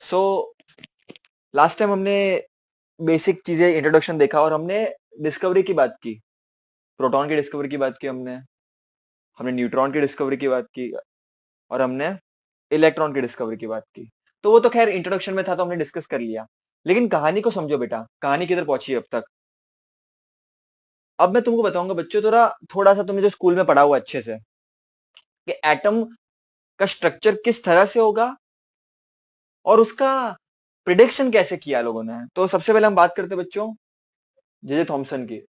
So last time हमने basic चीजें introduction देखा और हमने डिस्कवरी की बात की। प्रोटॉन की डिस्कवरी की बात की हमने हमने न्यूट्रॉन की डिस्कवरी की बात की और हमने इलेक्ट्रॉन की डिस्कवरी की बात की। तो वो तो खैर इंट्रोडक्शन में था, तो हमने डिस्कस कर लिया। लेकिन कहानी को समझो बेटा, कहानी किधर पहुंची है अब तक। अब मैं तुमको बताऊंगा बच्चों, थोड़ा सा तुमने जो स्कूल में पढ़ा हुआ अच्छे से, कि एटम का स्ट्रक्चर किस तरह से होगा और उसका प्रिडिक्शन कैसे किया लोगों ने। तो सबसे पहले हम बात करते हैं बच्चों जे थॉमसन की।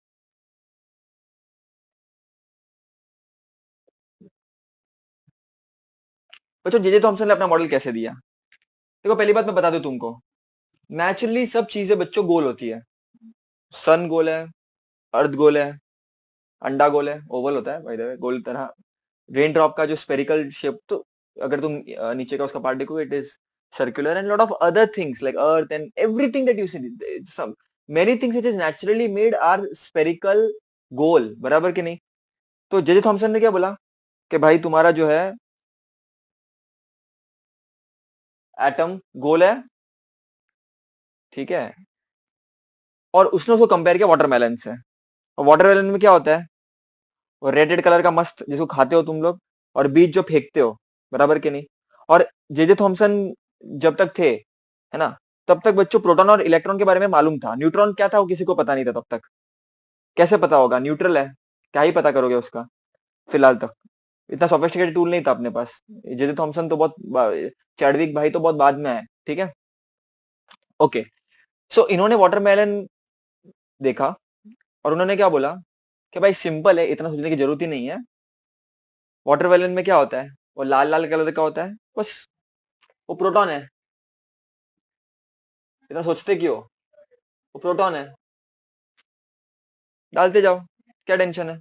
बच्चों जे थॉमसन ने अपना मॉडल कैसे दिया। देखो पहली बात मैं बता दूं तुमको, नेचुरली सब चीजें बच्चों गोल होती है। सन गोल है, अर्थ गोल है, अंडा गोल है, ओवल होता है बाय द वे, गोल तरह। रेन ड्रॉप का जो स्पेरिकल शेप, तो अगर तुम नीचे का उसका पार्ट देखो, it is circular. And lot of other things like earth and everything that you see, some many things which is naturally made are spherical, गोल, बराबर कि नहीं। तो जे थॉमसन ने क्या बोला कि भाई तुम्हारा जो है एटम गोल है, ठीक है। और उसने उसको कंपेयर किया वाटरमेलन से। और वाटरमेलन में क्या होता है, वो रेड रेड कलर का मस्त, जिसको खाते हो तुम लोग, और बीज जो फेंकते हो, बराबर के नहीं। और जे थॉमसन जब तक थे, है ना, तब तक बच्चों प्रोटॉन और इलेक्ट्रॉन के बारे में मालूम था। न्यूट्रॉन क्या था वो किसी को पता नहीं था तब तक। कैसे पता होगा, न्यूट्रल है, क्या ही पता करोगे उसका फिलहाल तक। इतना सोफिस्टिकेटेड टूल नहीं था अपने पास। जे थॉमसन तो चैडविक भाई तो बहुत बाद में आए, ठीक है। ओके, सो इन्होंने वाटरमेलन देखा और उन्होंने क्या बोला कि भाई सिंपल है, इतना सोचने की जरूरत ही नहीं है। वाटरमेलन में क्या होता है, वो लाल लाल कलर का होता है बस, वो प्रोटॉन है। इतना सोचते क्यों, वो प्रोटॉन है, डालते जाओ, क्या टेंशन है।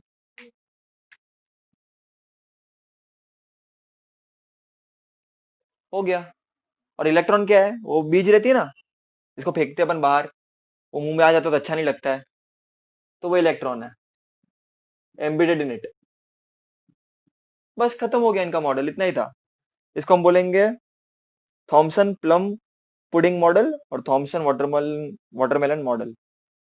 हो गया। और इलेक्ट्रॉन क्या है, वो बीज रहती है ना, इसको फेंकते अपन बाहर, वो मुंह में आ जाता तो अच्छा नहीं लगता है, तो वो इलेक्ट्रॉन है, एम्बेडेड इन इट। बस खत्म हो गया इनका मॉडल, इतना ही था। इसको हम बोलेंगे थॉमसन प्लम पुडिंग मॉडल और थॉमसन वाटरमेलन वाटरमेलन मॉडल।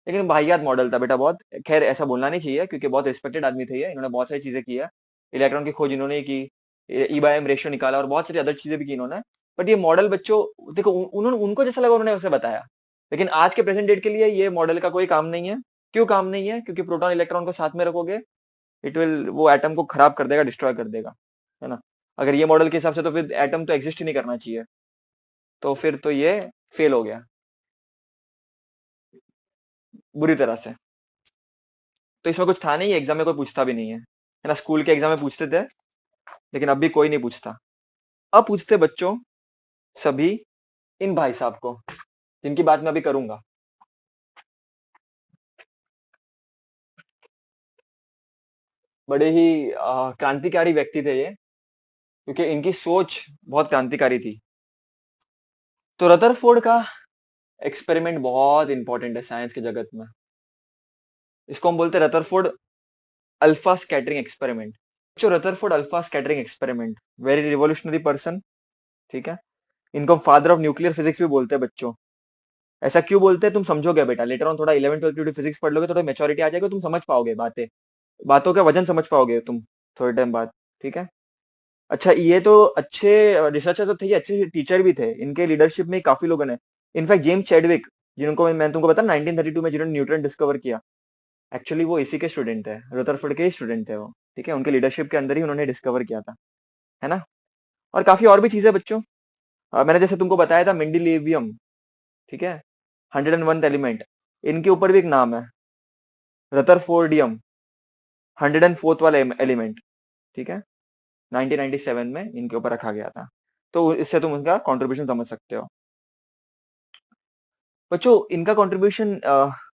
लेकिन वाहियात मॉडल था बेटा बहुत। खैर ऐसा बोलना नहीं चाहिए क्योंकि बहुत रिस्पेक्टेड आदमी थे ये, इन्होंने बहुत सारी चीजें की है। इलेक्ट्रॉन की खोज इन्होंने ही की, ई बाय एम रेशियो निकाला और बहुत सारी अदर चीजें भी की इन्होंने। बट ये मॉडल बच्चों, देखो उन्होंने, उनको जैसा लगा उन्होंने उसे बताया। लेकिन आज के प्रेजेंट डेट के लिए ये मॉडल का कोई काम नहीं है। क्यों काम नहीं है, क्योंकि प्रोटॉन इलेक्ट्रॉन को साथ में रखोगे, इट विल, वो एटम को खराब कर देगा, डिस्ट्रॉय कर देगा, है ना। अगर ये मॉडल के हिसाब से तो फिर एटम तो एग्जिस्ट ही नहीं करना चाहिए। तो फिर तो ये फेल हो गया बुरी तरह से। तो इसमें कुछ था नहीं, एग्जाम में कोई पूछता भी नहीं है ना। स्कूल के एग्जाम में पूछते थे, लेकिन अब भी कोई नहीं पूछता। अब पूछते बच्चों सभी इन भाई साहब को, जिनकी बात मैं अभी करूंगा। बड़े ही क्रांतिकारी व्यक्ति थे ये, क्योंकि इनकी सोच बहुत क्रांतिकारी थी। तो रदरफोर्ड का एक्सपेरिमेंट बहुत इंपॉर्टेंट है साइंस के जगत में। इसको हम बोलते हैं रदरफोर्ड अल्फा स्कैटरिंग एक्सपेरिमेंट। जो Rutherford alpha scattering experiment, very revolutionary person, ठीक है। इनको फादर ऑफ न्यूक्लियर फिजिक्स भी बोलते हैं बच्चों। ऐसा क्यों बोलते हैं तुम समझोगे बेटा, लेटर ऑन थोड़ा 11 12 की फिजिक्स पढ़ लोगे, थोड़ा मेच्योरिटी आ जाएगा, तुम समझ पाओगे बातें, बातों का वजन समझ पाओगे तुम थोड़े टाइम बाद, ठीक है। अच्छा, ये तो अच्छे रिसर्चर तो थे, ये अच्छे टीचर भी थे। इनके लीडरशिप में काफी लोगों ने, इनफैक्ट जेम्स चैडविक, जिनको मैं तुमको बता 1932 में जिन्होंने न्यूटन डिस्कवर किया, एक्चुअली वो इसी के स्टूडेंट थे, रदरफोर्ड के ही स्टूडेंट थे वो, ठीक है। उनके लीडरशिप के अंदर ही उन्होंने डिस्कवर किया था, है ना। और काफी और भी चीजें बच्चों, मैंने जैसे तुमको बताया था मेंडेलिवियम, ठीक है, 101 एलिमेंट, इनके ऊपर भी एक नाम है, रदरफोर्डियम, 104th वाला एलिमेंट, ठीक है। 1997 में इनके ऊपर रखा गया था। तो इससे तुम उनका कंट्रीब्यूशन समझ सकते हो बच्चों। इनका कंट्रीब्यूशन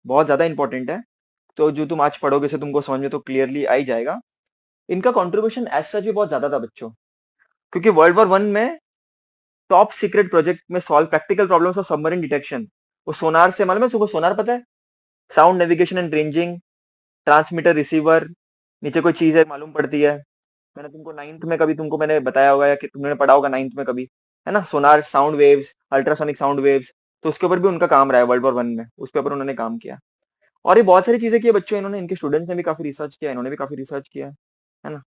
बहुत ज्यादा इंपॉर्टेंट है। तो जो तुम आज पढ़ोगे से तुमको समझ में तो क्लियरली आ ही जाएगा। इनका कंट्रीब्यूशन एज सच भी बहुत ज्यादा था बच्चों, क्योंकि वर्ल्ड वॉर वन में टॉप सीक्रेट प्रोजेक्ट में solve practical problems of submarine detection, वो सोनार से, मालूम है तुमको सोनार पता है, sound navigation and ranging, transmitter receiver, नीचे कोई चीज है मालूम पड़ती है। मैंने तुमको नाइन्थ में कभी तुमको मैंने बताया होगा, या कि तुमने पढ़ा होगा नाइन्थ में कभी, है ना, sonar sound waves, ultrasonic sound waves. तो उसके ऊपर भी उनका काम रहा है वर्ल्ड वॉर 1 में, उसके ऊपर उन्होंने काम किया। और ये बहुत सारी चीजें की है बच्चों इन्होंने, इनके स्टूडेंट्स ने भी काफी रिसर्च किया, इन्होंने भी काफी रिसर्च किया है ना।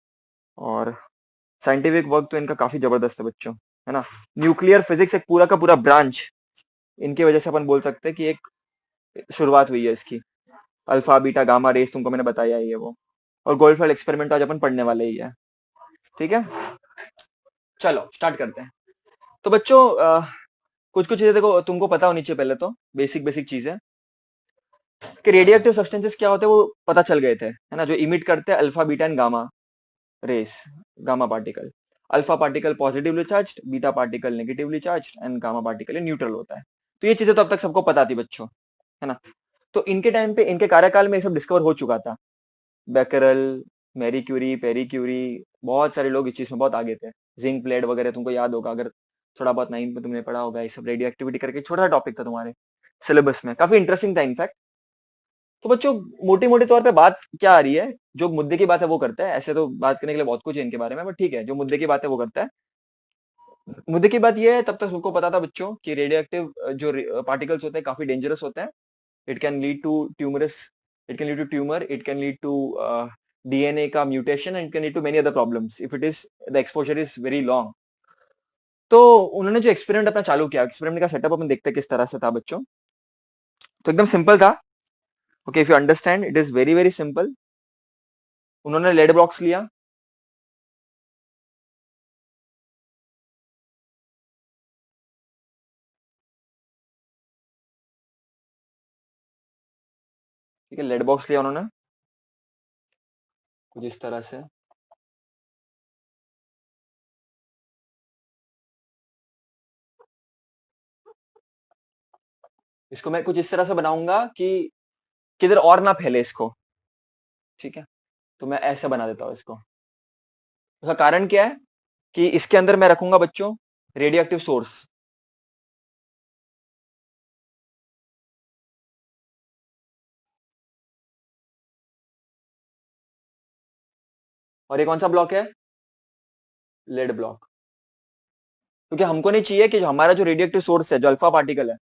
और साइंटिफिक वर्क तो इनका काफी जबरदस्त है बच्चों, है ना। न्यूक्लियर फिजिक्स एक पूरा का पूरा ब्रांच इनकी वजह से अपन बोल सकते हैं कि एक शुरुआत हुई है इसकी। अल्फा बीटा गामा रेस तुमको मैंने बताया ही है वो। और गोल्डफेल एक्सपेरिमेंट आज अपन पढ़ने वाले ही है। ठीक है, चलो स्टार्ट करते हैं। तो बच्चों कुछ कुछ चीजें देखो तुमको पता होनी चाहिए, पहले तो बेसिक बेसिक चीजें कि रेडियो एक्टिव सब्सटेंसेस क्या होते हैं वो पता चल गए थे, है ना, जो इमिट करते हैं alpha beta and gamma rays, gamma particle. Alpha particle positively charge, beta particle negatively charge and gamma particle neutral होता है। तो ये चीजें तो अब तक सबको पता थी बच्चों, है ना। तो इनके टाइम पे, इनके कार्यकाल में ये सब डिस्कवर हो चुका था। Becquerel, Marie Curie, Pierre Curie, बहुत सारे लोग इस चीज में बहुत आगे थे। जिंक प्लेट वगैरह तुमको याद होगा, अगर थोड़ा बहुत 9th में तुमने पढ़ा होगा, ये सब रेडियो एक्टिविटी करके छोटा टॉपिक था तुम्हारे सिलेबस में, काफी इंटरेस्टिंग था इनफैक्ट। तो बच्चों मोटी मोटी तौर पे बात क्या आ रही है, जो मुद्दे की बात है वो करता है। ऐसे तो बात करने के लिए बहुत कुछ है इनके बारे में, बट ठीक है, जो मुद्दे की बात है वो करता है। मुद्दे की बात ये है, तब तक सबको पता था बच्चों कि रेडियो एक्टिव जो पार्टिकल्स होते हैं काफी डेंजरस होते हैं। It can lead to tumours, it can lead to tumour, it can lead to DNA का mutation and can lead to many other problems if it is the exposure is very long. तो उन्होंने जो experiment अपना चालू किया, experiment का setup अपन देखते हैं किस तरह से था बच्चों। तो एकदम सिंपल था। Okay, if you understand, it is very very simple. उन्होंने लेड बॉक्स लिया। ठीक है, लेड बॉक्स लिया उन्होंने कुछ इस तरह से। इसको मैं कुछ इस तरह से बनाऊंगा कि किधर और ना फैले इसको। ठीक है, तो मैं ऐसे बना देता हूँ इसको। उसका कारण क्या है कि इसके अंदर मैं रखूंगा बच्चों रेडियो एक्टिव सोर्स। और ये कौन सा ब्लॉक है? Lead block. क्योंकि हमको नहीं चाहिए कि जो हमारा जो रेडियो एक्टिव सोर्स है, जो अल्फा पार्टिकल है,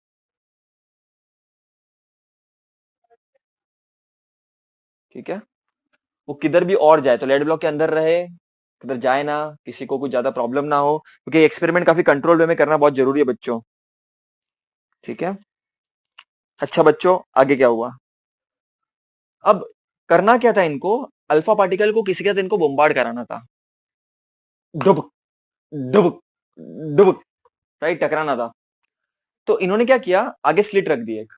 ठीक है, वो किधर भी और जाए तो लेड ब्लॉक के अंदर रहे, किधर जाए ना, किसी को कुछ ज्यादा प्रॉब्लम ना हो, क्योंकि एक्सपेरिमेंट काफी कंट्रोल वे में करना बहुत जरूरी है बच्चों। ठीक है, अच्छा बच्चों आगे क्या हुआ? अब करना क्या था इनको, अल्फा पार्टिकल को किसी के साथ इनको बोम्बार्ड कराना था। डुबक डुबक डुबक, राइट, टकराना था। तो इन्होंने क्या किया, आगे स्लिट रख दी एक,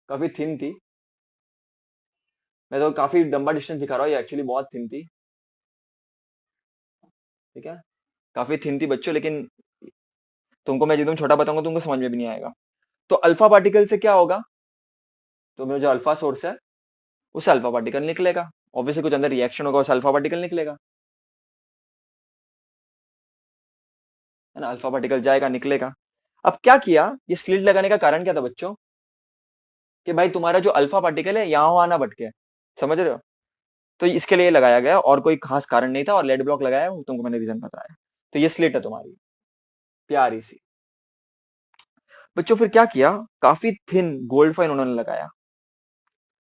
काफी थिन थी। मैं तो काफी लंबा डिस्टेंस दिखा रहा हूँ, ये एक्चुअली बहुत थिन थी। ठीक है, काफी थिन थी बच्चों, लेकिन तुमको मैं एकदम छोटा बताऊंगा तुमको समझ में भी नहीं आएगा। तो अल्फा पार्टिकल से क्या होगा, तो मेरा जो अल्फा सोर्स है उससे अल्फा पार्टिकल निकलेगा। ऑब्वियसली कुछ अंदर रिएक्शन होगा, उससे अल्फा पार्टिकल निकलेगा, है ना। अल्फा पार्टिकल जाएगा निकलेगा। अब क्या किया, ये स्लिट लगाने का कारण क्या था बच्चों, कि भाई तुम्हारा जो अल्फा पार्टिकल है यहाँ वहां ना भटके, समझ रहे हो। तो इसके लिए लगाया गया, और कोई खास कारण नहीं था, और लेड ब्लॉक लगाया वो तुमको मैंने रीजन बताया। तो ये स्लिट है तुम्हारी, प्यारी सी। बच्चों फिर क्या किया, काफी थिन गोल्ड फॉइल उन्होंने लगाया।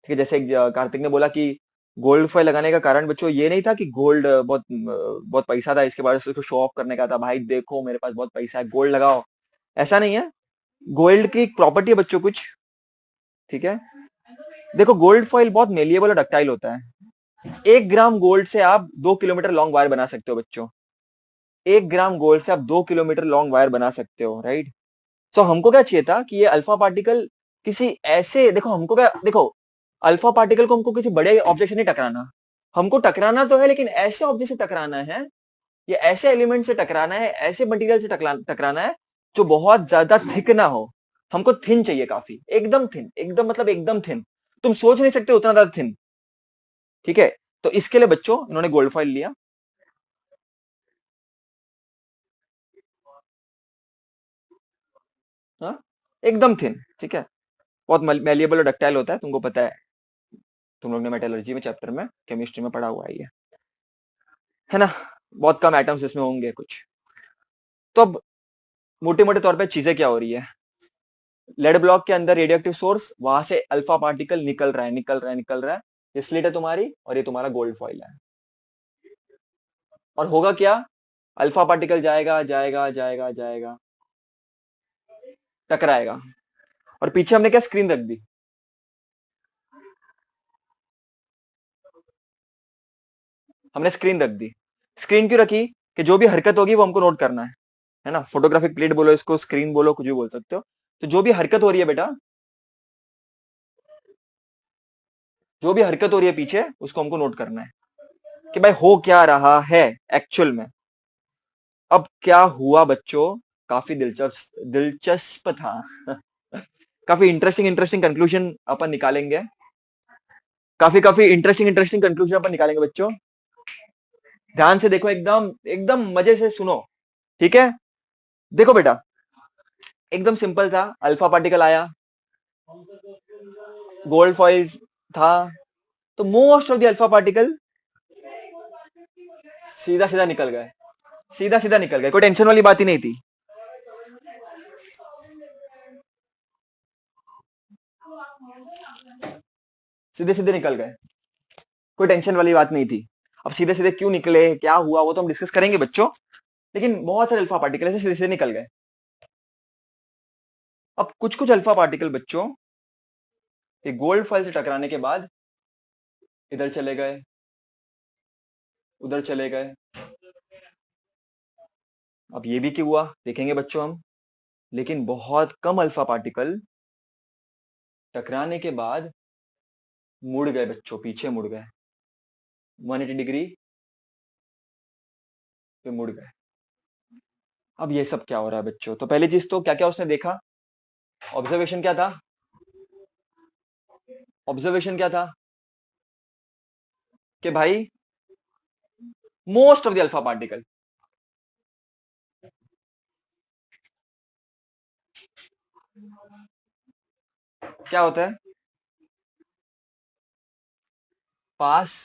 ठीक है, जैसे कार्तिक ने बोला कि गोल्ड फॉइल लगाने का कारण बच्चों ये नहीं था कि गोल्ड बहुत बहुत पैसा था इसके बाद उसको शो ऑफ करने का था, भाई देखो मेरे पास बहुत पैसा है गोल्ड लगाओ, ऐसा नहीं है। गोल्ड की एक प्रॉपर्टी है बच्चों कुछ, ठीक है, देखो गोल्ड फॉइल बहुत मेलिएबल और डक्टाइल होता है। 1 ग्राम गोल्ड से आप 2 किलोमीटर लॉन्ग वायर बना सकते हो बच्चों। 1 ग्राम गोल्ड से आप 2 किलोमीटर लॉन्ग वायर बना सकते हो, राइट। सो हमको क्या चाहिए था कि ये अल्फा पार्टिकल किसी ऐसे, देखो हमको क्या, देखो अल्फा पार्टिकल को हमको किसी बड़े ऑब्जेक्ट से नहीं टकराना, हमको टकराना तो है लेकिन ऐसे ऑब्जेक्ट से टकराना है, ये ऐसे एलिमेंट से टकराना है, ऐसे मटेरियल से टकराना है जो बहुत ज्यादा थिक ना हो। हमको थिन चाहिए, काफी एकदम थिन, एकदम मतलब एकदम थिन, तुम सोच नहीं सकते उतना ज्यादा थिन। ठीक है, तो इसके लिए बच्चों इन्होंने गोल्ड फॉइल लिया। हाँ, एकदम थिन, ठीक है, बहुत मेलिएबल और डक्टाइल होता है, तुमको पता है, तुम लोग ने मेटलर्जी में चैप्टर में केमिस्ट्री में पढ़ा हुआ है ये। है ना, बहुत कम एटम्स इसमें होंगे कुछ। तो अब मोटे मोटे तौर पे चीजें क्या हो रही है, लेड ब्लॉक के अंदर रेडियो एक्टिव सोर्स, वहां से अल्फा पार्टिकल निकल रहा है, निकल रहा है, निकल रहा है। ये स्लिट है तुम्हारी और ये तुम्हारा गोल्ड फॉइल है। और होगा क्या, अल्फा पार्टिकल जाएगा जाएगा जाएगा जाएगा, टकराएगा। और पीछे हमने क्या स्क्रीन रख दी, हमने स्क्रीन रख दी। स्क्रीन क्यों रखी, कि जो भी हरकत होगी वो हमको नोट करना है ना। फोटोग्राफिक प्लेट बोलो इसको, स्क्रीन बोलो, कुछ भी बोल सकते हो। तो जो भी हरकत हो रही है बेटा, जो भी हरकत हो रही है पीछे, उसको हमको नोट करना है कि भाई हो क्या रहा है एक्चुअल में। अब क्या हुआ बच्चों, काफी दिलचस्प दिलचस्प था। काफी इंटरेस्टिंग इंटरेस्टिंग कंक्लूजन अपन निकालेंगे, काफी काफी इंटरेस्टिंग इंटरेस्टिंग कंक्लूजन अपन निकालेंगे बच्चों। ध्यान से देखो, एकदम एकदम मजे से सुनो, ठीक है। देखो बेटा, एकदम सिंपल था, अल्फा पार्टिकल आया, गोल्ड फॉइल था, तो most of the alpha particle सीधा सीधा निकल गए, सीधा सीधा निकल गए, कोई टेंशन वाली बात ही नहीं थी। सीधे सीधे निकल गए, कोई टेंशन वाली बात नहीं थी। अब सीधे सीधे क्यों निकले, क्या हुआ, वो तो हम डिस्कस करेंगे बच्चों। लेकिन बहुत सारे अल्फा पार्टिकल ऐसे सीधे सीधे निकल गए। अब कुछ कुछ अल्फा पार्टिकल बच्चों, ये गोल्ड फॉइल से टकराने के बाद इधर चले गए, उधर चले गए। अब ये भी क्यों हुआ देखेंगे बच्चों हम। लेकिन बहुत कम अल्फा पार्टिकल टकराने के बाद मुड़ गए बच्चों, पीछे मुड़ गए, 180 डिग्री पे मुड़ गए। अब ये सब क्या हो रहा है बच्चों, तो पहली चीज तो क्या क्या उसने देखा, ऑब्जर्वेशन क्या था, ऑब्जर्वेशन क्या था कि भाई most of the alpha particle, क्या होता है, pass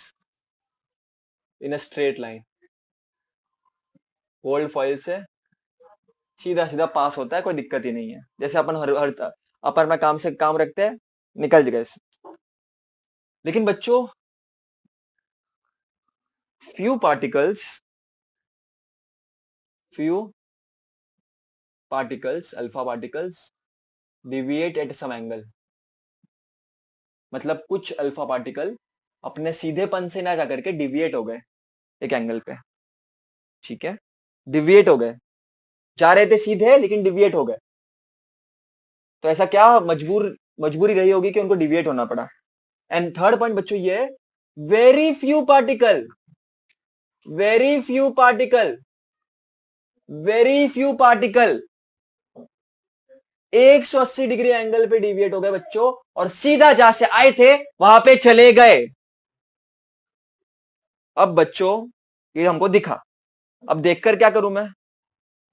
in a straight line, gold foil से सीधा सीधा पास होता है, कोई दिक्कत ही नहीं है। जैसे अपन हर हर अपन में काम से काम रखते हैं, निकल गए। लेकिन बच्चों, few particles, few particles, alpha particles deviate at some angle. मतलब कुछ अल्फा पार्टिकल अपने सीधेपन से ना जाकर के डिविएट हो गए एक एंगल पे, ठीक है। डिविएट हो गए, जा रहे थे सीधे लेकिन डिविएट हो गए। तो ऐसा क्या मजबूरी रही होगी कि उनको डिविएट होना पड़ा। एंड थर्ड पॉइंट बच्चों ये, very few particle, very few particle, very few particle 180 degree angle पे डिविएट हो गए बच्चों, और सीधा जहां से आए थे वहां पे चले गए। अब बच्चों ये हमको दिखा, अब देखकर क्या करूं मैं,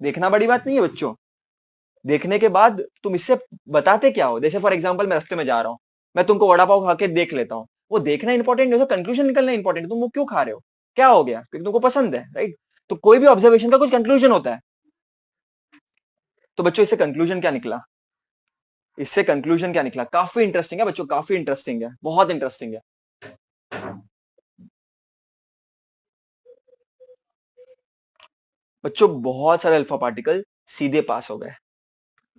देखना बड़ी बात नहीं है बच्चों। देखने के बाद तुम इससे बताते क्या हो, जैसे फॉर एग्जांपल मैं रास्ते में जा रहा हूं, मैं तुमको वड़ा पाव खा के देख लेता हूं, वो देखना इंपॉर्टेंट नहीं होता, कंक्लूजन निकलना इंपॉर्टेंट है। तुम वो क्यों खा रहे हो, क्या हो गया, क्योंकि तुमको पसंद है, राइट। तो कोई भी ऑब्जर्वेशन का कुछ कंक्लूजन होता है। तो बच्चों इससे कंक्लूजन क्या निकला, इससे कंक्लूजन क्या निकला, काफी इंटरेस्टिंग है बच्चों, काफी इंटरेस्टिंग है, बहुत इंटरेस्टिंग है। बच्चों बहुत सारे अल्फा पार्टिकल सीधे पास हो गए।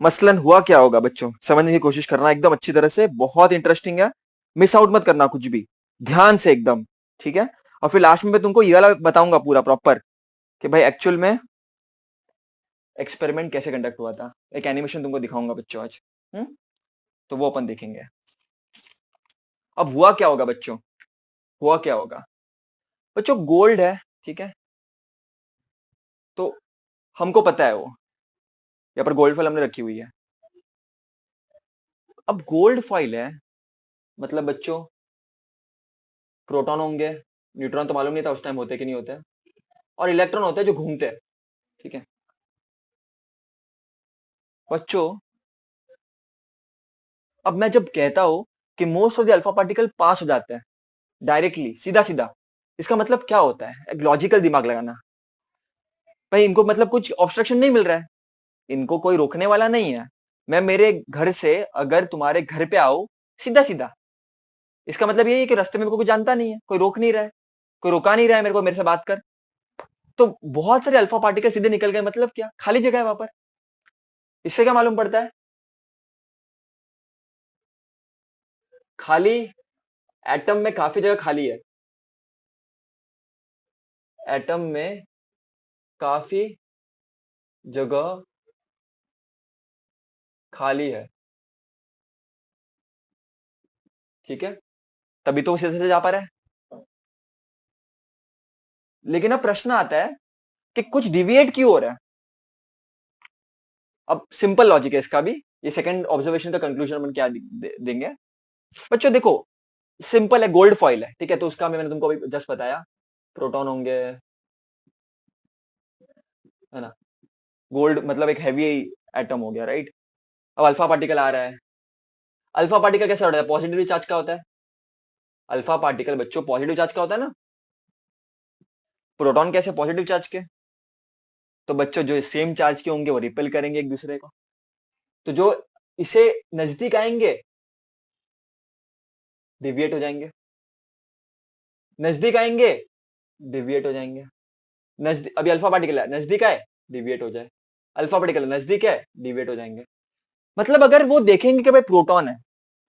मसलन हुआ क्या होगा बच्चों, समझने की कोशिश करना एकदम अच्छी तरह से, बहुत इंटरेस्टिंग है। मिस आउट मत करना कुछ भी, ध्यान से एकदम, ठीक है। और फिर लास्ट में मैं तुमको ये वाला बताऊंगा पूरा प्रॉपर, कि भाई एक्चुअल में एक्सपेरिमेंट कैसे कंडक्ट हुआ था। एक एनिमेशन तुमको दिखाऊंगा बच्चों आज, तो वो अपन देखेंगे। अब हुआ क्या होगा बच्चों, हुआ क्या होगा बच्चों, गोल्ड है, ठीक है। तो हमको पता है वो, यहाँ पर गोल्ड फॉइल हमने रखी हुई है। अब गोल्ड फॉइल है, मतलब बच्चों प्रोटॉन होंगे, न्यूट्रॉन तो मालूम नहीं था उस टाइम होते कि नहीं होते, और इलेक्ट्रॉन होते हैं जो घूमते हैं, ठीक है। बच्चों अब मैं जब कहता हूं कि most of the alpha particle pass हो जाते हैं डायरेक्टली, सीधा सीधा, इसका मतलब क्या होता है? एक लॉजिकल दिमाग लगाना। भाई इनको मतलब कुछ ऑब्स्ट्रक्शन नहीं मिल रहा है, इनको कोई रोकने वाला नहीं है। मैं मेरे घर से अगर तुम्हारे घर पे आऊं सीधा सीधा, इसका मतलब ये है कि रास्ते में मेरे को कोई जानता नहीं है, कोई रोक नहीं रहा है, कोई रोका नहीं रहा है मेरे को मेरे से बात कर। तो बहुत सारे अल्फा पार्टिकल सीधे निकल गए, मतलब क्या? खाली जगह है वहां पर। इससे क्या मालूम पड़ता है? खाली, एटम में काफी जगह खाली है। एटम में काफी जगह खाली है, ठीक है, तभी तो वो सीधे सीधे जा पा रहा है। लेकिन अब प्रश्न आता है कि कुछ डिविएट क्यों हो रहा है। अब सिंपल लॉजिक है इसका भी। ये सेकंड ऑब्जर्वेशन का कंक्लूजन अपन क्या देंगे बच्चों? देखो, सिंपल है, गोल्ड फॉइल है, ठीक है, तो उसका मैंने तुमको अभी जस्ट बताया, प्रोटॉन होंगे, है ना। गोल्ड मतलब एक हैवी एटम हो गया, राइट। अब अल्फा पार्टिकल आ रहा है। अल्फा पार्टिकल कैसा होता है? पॉजिटिव चार्ज का होता है। अल्फा पार्टिकल बच्चों पॉजिटिव चार्ज का होता है ना। प्रोटॉन कैसे? पॉजिटिव चार्ज के। तो बच्चों जो सेम चार्ज के होंगे वो रिपेल करेंगे एक दूसरे को। तो जो इसे नजदीक आएंगे डिविएट हो जाएंगे, नजदीक आएंगे डिविएट हो जाएंगे। नजदीक, अभी अल्फा पार्टिकल है, नजदीक आए डिविएट हो जाए, अल्फा पार्टिकल नजदीक है डिविएट हो जाएंगे। मतलब अगर वो देखेंगे कि भाई प्रोटॉन है,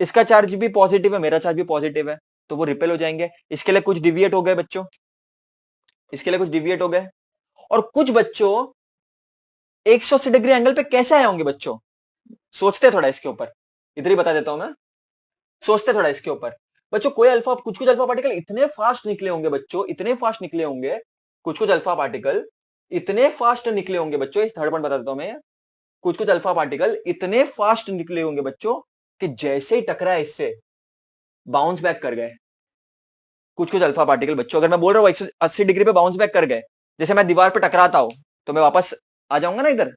इसका चार्ज भी पॉजिटिव है, मेरा चार्ज भी पॉजिटिव है, तो वो रिपेल हो जाएंगे। इसके लिए कुछ डिविएट हो गए बच्चों, इसके लिए कुछ डिविएट हो गए। और कुछ बच्चों 180 डिग्री एंगल पे कैसे आए होंगे बच्चों? सोचते थोड़ा इसके ऊपर, इधर ही बता देता हूं मैं। सोचते थोड़ा इसके ऊपर बच्चों। कोई अल्फा, कुछ कुछ अल्फा पार्टिकल इतने फास्ट निकले होंगे बच्चों, इतने फास्ट निकले होंगे, कुछ कुछ अल्फा पार्टिकल इतने फास्ट निकले होंगे बच्चों, इस थर्ड पॉइंट बता देता हूं मैं। कुछ कुछ अल्फा पार्टिकल इतने फास्ट निकले होंगे बच्चों कि जैसे ही टकराए इससे बाउंस बैक कर गए। कुछ कुछ अल्फा पार्टिकल बच्चों, अगर मैं बोल रहा हूँ 180 डिग्री पे बाउंस बैक कर गए, जैसे मैं दीवार पे टकराता हूं तो मैं वापस आ जाऊंगा ना इधर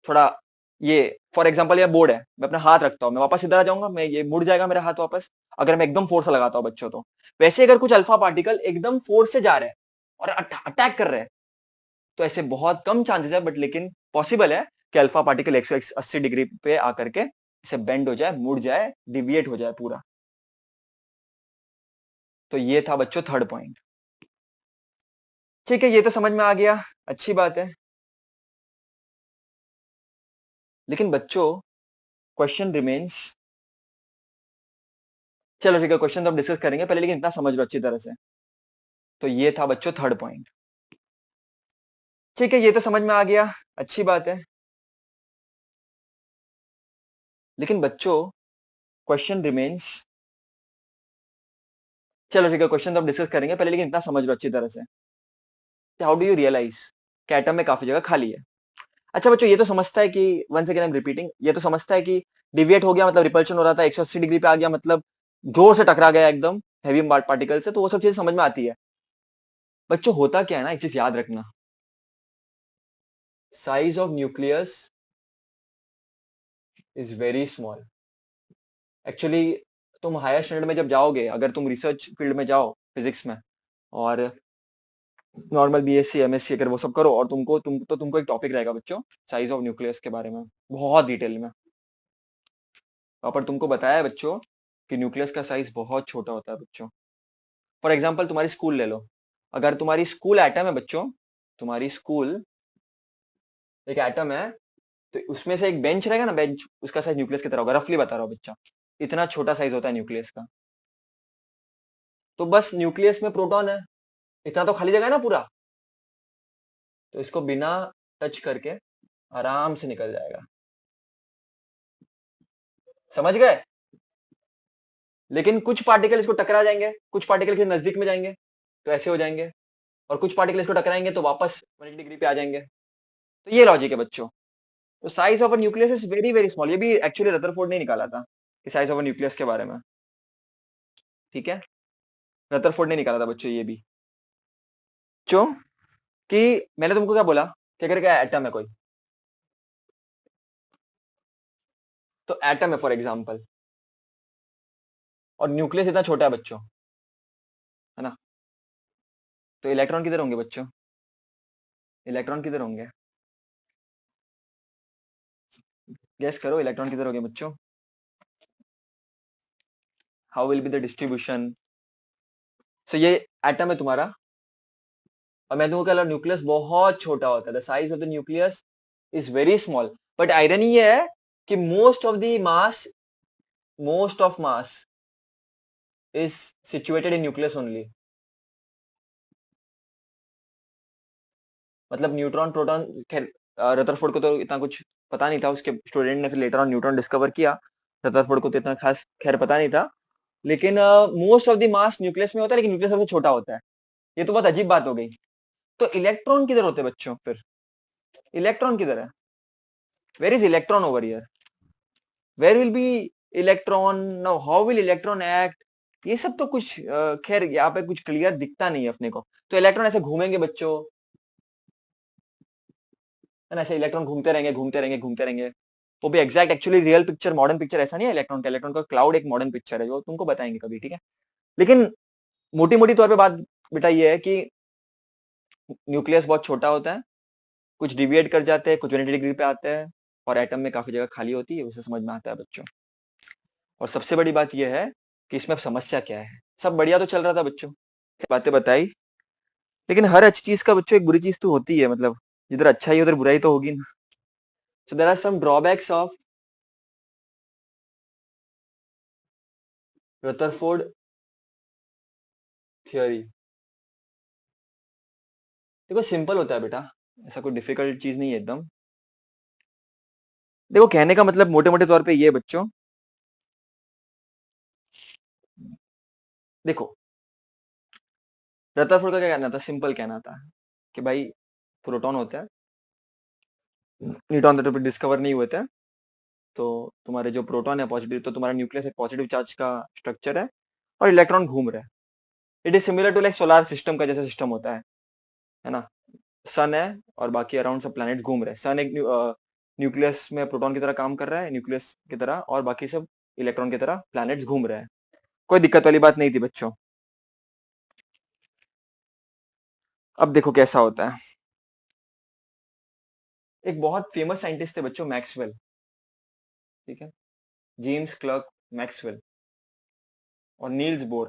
थोड़ा। ये फॉर एग्जाम्पल ये बोर्ड है, मैं अपना हाथ रखता हूँ, मैं वापस इधर आ जाऊंगा, मैं ये मुड़ जाएगा मेरा हाथ वापस, अगर मैं एकदम फोर्स लगाता हूँ बच्चों। तो वैसे अगर कुछ अल्फा पार्टिकल एकदम फोर्स से जा रहे हैं और अटैक कर रहे हैं, तो ऐसे बहुत कम चांसेस है, बट लेकिन पॉसिबल है कि अल्फा पार्टिकल 180 डिग्री पे आकर के इसे बेंड हो जाए, मुड़ जाए, डिविएट हो जाए पूरा। तो ये था बच्चों थर्ड पॉइंट। ठीक है, ये तो समझ में आ गया, अच्छी बात है। लेकिन बच्चों क्वेश्चन रिमेन्स। चलो ठीक है, क्वेश्चन तो हम डिस्कस करेंगे पहले, लेकिन इतना समझ लो अच्छी तरह से। तो ये था बच्चों थर्ड पॉइंट। ठीक है, ये तो समझ में आ गया, अच्छी बात है। लेकिन बच्चों क्वेश्चन रिमेन्स। चलो ठीक है, क्वेश्चन तो हम डिस्कस करेंगे पहले, लेकिन इतना समझ लो अच्छी तरह से। हाउ डू यू रियलाइज कि एटम में काफी जगह खाली है? अच्छा बच्चों, ये तो समझता है कि one second I am repeating, ये तो समझता है कि डिविएट हो गया मतलब रिपल्शन हो रहा था, 180 डिग्री पे आ गया मतलब जोर से टकरा गया एकदम हैवी पार्टिकल से, तो वो सब चीजें समझ में आती है। बच्चों होता क्या है ना, एक चीज याद रखना, size of nucleus is very small. Actually तुम हायर स्टैंडर्ड में जब जाओगे, अगर तुम रिसर्च फील्ड में जाओ फिजिक्स में, और नॉर्मल बीएससी एमएससी अगर वो सब करो, और तुमको एक टॉपिक रहेगा बच्चों साइज ऑफ न्यूक्लियस के बारे में, बहुत डिटेल में। वहां पर तुमको बताया है बच्चों कि न्यूक्लियस का साइज बहुत छोटा होता है बच्चों। फॉर एग्जाम्पल तुम्हारी स्कूल ले लो, अगर तुम्हारी स्कूल एटम है बच्चों, तुम्हारी स्कूल एक एटम है, तो उसमें से एक बेंच रहेगा ना, बेंच उसका साइज न्यूक्लियस की तरह होगा, रफली बता रहा हूँ बच्चा, इतना छोटा साइज होता है न्यूक्लियस का। तो बस न्यूक्लियस में प्रोटॉन है, इतना तो खाली जगह है ना पूरा, तो इसको बिना टच करके आराम से निकल जाएगा। समझ गए? लेकिन कुछ पार्टिकल इसको टकरा जाएंगे, कुछ पार्टिकल के नजदीक में जाएंगे तो ऐसे हो जाएंगे, और कुछ पार्टिकल इसको टकराएंगे तो वापस 180 डिग्री पे आ जाएंगे। तो ये लॉजिक है बच्चों। तो size of a nucleus is very very small, ये भी एक्चुअली रदरफोर्ड ने निकाला था कि साइज ऑफ अ न्यूक्लियस के बारे में, ठीक है, रदरफोर्ड ने निकाला था बच्चों ये भी। क्यों? कि मैंने तुमको क्या बोला कि अगर क्या एटम है कोई, तो एटम है फॉर एग्जाम्पल, और न्यूक्लियस इतना छोटा है बच्चों, है ना, तो इलेक्ट्रॉन किधर होंगे बच्चों? इलेक्ट्रॉन किधर होंगे? गेस करो, इलेक्ट्रॉन किधर होंगे बच्चों? How will be the distribution? So ये एटम है तुम्हारा, और मैं तुमको कह रहा हूं न्यूक्लियस बहुत छोटा होता है, the size of the nucleus is very small, but irony ये है कि most of mass is situated in nucleus only. मतलब न्यूट्रॉन प्रोटॉन, खैर रदरफोर्ड को तो इतना कुछ पता नहीं था, उसके स्टूडेंट ने फिर लेटर ऑन न्यूट्रॉन डिस्कवर किया। रदरफोर्ड को तो इतना खास खैर पता नहीं था, लेकिन most of the mass nucleus में होता है, लेकिन न्यूक्लियस सबसे छोटा होता है। ये तो बहुत अजीब बात हो गई। तो इलेक्ट्रॉन किधर होते हैं बच्चों फिर? इलेक्ट्रॉन किधर है? Where is electron over here? Where will be electron now? How will electron act? ये सब तो कुछ खैर यहाँ पे कुछ क्लियर दिखता नहीं है अपने को। तो इलेक्ट्रॉन ऐसे घूमेंगे बच्चों, है ना, ऐसे इलेक्ट्रॉन घूमते रहेंगे घूमते रहेंगे घूमते रहेंगे। वो भी exact actually real picture, modern picture ऐसा नहीं है इलेक्ट्रॉन का। इलेक्ट्रॉन का क्लाउड एक मॉडर्न पिक्चर है जो तुमको बताएंगे कभी, ठीक है। लेकिन मोटी मोटी तौर पे बात बेटा ये है कि न्यूक्लियस बहुत छोटा होता है, कुछ डिविएट कर जाते हैं, कुछ 180 डिग्री पे आते हैं, और एटम में काफी जगह खाली होती है, उसे समझ में आता है बच्चों। और सबसे बड़ी बात यह है कि इसमें अब समस्या क्या है। सब बढ़िया तो चल रहा था बच्चों, बातें बताई, लेकिन हर अच्छी चीज का बच्चों एक बुरी चीज तो होती है, मतलब जिधर अच्छा ही उधर बुराई तो होगी ना। So there are some drawbacks of Rutherford theory. देखो सिंपल होता है बेटा, ऐसा कोई डिफिकल्ट चीज नहीं है एकदम। देखो कहने का मतलब मोटे मोटे तौर पे ये है बच्चों, देखो रदरफोर्ड का क्या कहना था, सिंपल कहना था कि भाई प्रोटॉन होता है, न्यूट्रॉन तो डिस्कवर नहीं हुए थे। तो तुम्हारे जो प्रोटॉन है पॉजिटिव, तो तुम्हारा न्यूक्लियस एक पॉजिटिव चार्ज का स्ट्रक्चर है, और इलेक्ट्रॉन घूम रहा है। It is similar to like solar system का जैसा सिस्टम होता है ना। सन है और बाकी अराउंड सब प्लैनेट घूम रहे हैं। सन एक न्यूक्लियस में प्रोटॉन की तरह काम कर रहा है, न्यूक्लियस की तरह, और बाकी सब इलेक्ट्रॉन की तरह प्लैनेट्स घूम रहे हैं। कोई दिक्कत वाली बात नहीं थी बच्चों। अब देखो कैसा होता है। एक बहुत फेमस साइंटिस्ट थे बच्चों, मैक्सवेल, ठीक है, जेम्स क्लर्क मैक्सवेल और नील्स बोर।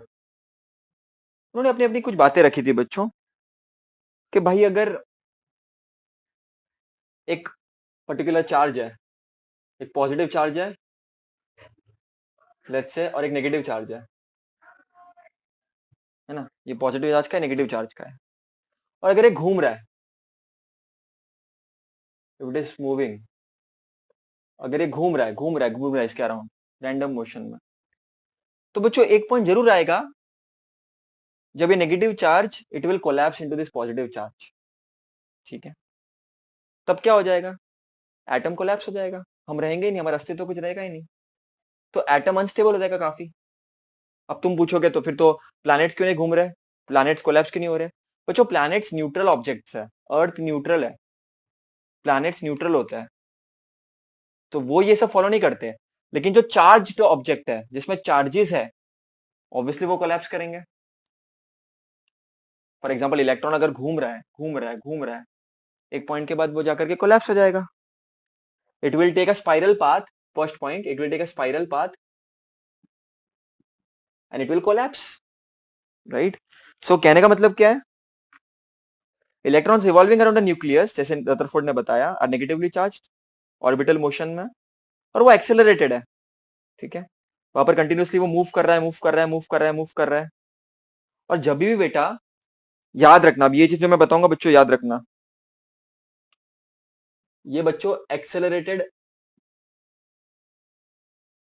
उन्होंने अपनी अपनी कुछ बातें रखी थी बच्चों, कि भाई अगर एक पर्टिकुलर चार्ज है, एक पॉजिटिव चार्ज है लेट्स से, और एक नेगेटिव चार्ज है ना, ये पॉजिटिव चार्ज का है, नेगेटिव चार्ज का है, और अगर ये घूम रहा है, इफ इट इज मूविंग, अगर ये घूम रहा है घूम रहा है घूम रहा है इसके अराउंड रैंडम मोशन में, तो बच्चों एक पॉइंट जरूर आएगा जब ये negative charge it will collapse into this positive charge, ठीक है। तब क्या हो जाएगा? एटम कोलैप्स हो जाएगा, हम रहेंगे ही नहीं, हमारा अस्तित्व कुछ रहेगा ही नहीं। तो एटम अनस्टेबल हो जाएगा काफी। अब तुम पूछोगे तो फिर तो प्लैनेट्स क्यों नहीं घूम रहे, प्लैनेट्स कोलैप्स क्यों नहीं हो रहे? बच्चों प्लैनेट्स न्यूट्रल ऑब्जेक्ट्स है, अर्थ न्यूट्रल है, प्लैनेट्स न्यूट्रल होता है, तो वो ये सब फॉलो नहीं करते। लेकिन जो चार्ज ऑब्जेक्ट है, जिसमें चार्जेस है, ऑब्वियसली वो कोलैप्स करेंगे। फॉर एग्जाम्पल इलेक्ट्रॉन अगर घूम रहा है घूम रहा है घूम रहा है, एक पॉइंट के बाद वो जाकर के कोलैप्स हो जाएगा। It will take a spiral path, first point, it will take a spiral path and it will collapse, right. So कहने का मतलब क्या है, electrons revolving around the nucleus, जैसे रदरफोर्ड ने बताया, are negatively charge orbital motion में, और वो एक्सेलरेटेड है, ठीक है। वहां पर कंटिन्यूसली वो मूव कर रहा है मूव कर रहा है मूव कर रहा है मूव कर रहा है। और जब भी बेटा याद रखना, अब ये चीज जो मैं बताऊंगा बच्चों याद रखना, ये बच्चों एक्सेलरेटेड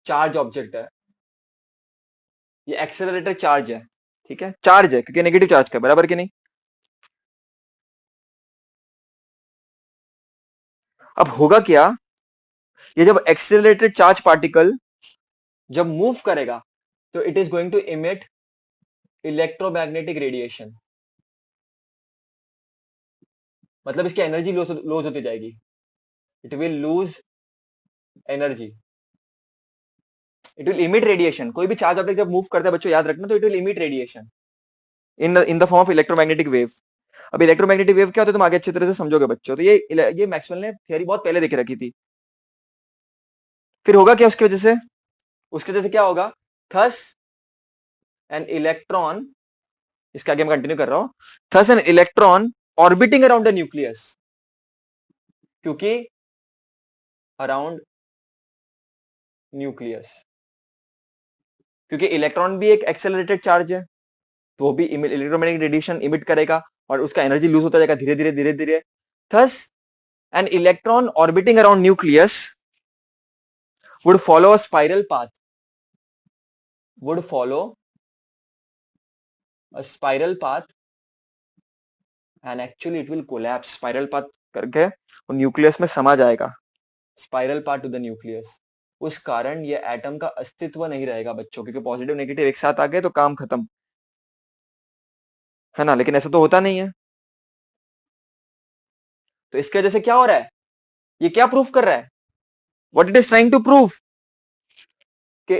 चार्ज ऑब्जेक्ट है, ये एक्सेलरेटेड चार्ज है, ठीक है, चार्ज है क्योंकि नेगेटिव चार्ज का, बराबर कि नहीं। अब होगा क्या, ये जब एक्सेलरेटेड चार्ज पार्टिकल जब मूव करेगा, तो it is going to emit electromagnetic radiation, मतलब इसकी एनर्जी लूज होती जाएगी, it will lose energy, it will emit radiation. कोई भी चार्ज ऑब्जेक्ट जब मूव करता है बच्चों याद रखना, तो it will emit radiation, in the form of electromagnetic wave. अब इलेक्ट्रोमैग्नेटिक वेव क्या होता है तुम आगे अच्छी तरह से समझोगे बच्चों। तो ये मैक्सवेल ने थियरी बहुत पहले देख रखी थी। फिर होगा क्या उसकी वजह से क्या होगा, थस एन इलेक्ट्रॉन, इसके आगे मैं कंटिन्यू कर रहा हूं, thus an electron orbiting around the nucleus, क्योंकि अराउंड न्यूक्लियस, क्योंकि इलेक्ट्रॉन भी एक एक्सेलरेटेड चार्ज है, तो वो भी इलेक्ट्रोमैग्नेटिक रेडिएशन इमिट करेगा और उसका एनर्जी लूज होता जाएगा धीरे धीरे धीरे धीरे। Thus an electron orbiting around nucleus would follow a spiral path, would follow a spiral path and actually it will collapse, spiral path करके वो न्यूक्लियस में समा जाएगा, spiral part two the nucleus. उस कारण ये एटम का अस्तित्व नहीं रहेगा बच्चों, क्योंकि पॉजिटिव नेगेटिव एक साथ आ गए तो काम खत्म, है ना। लेकिन ऐसा तो होता नहीं है। तो इसके वजह से क्या हो रहा है, ये क्या प्रूफ कर रहा है, what it is trying to prove, कि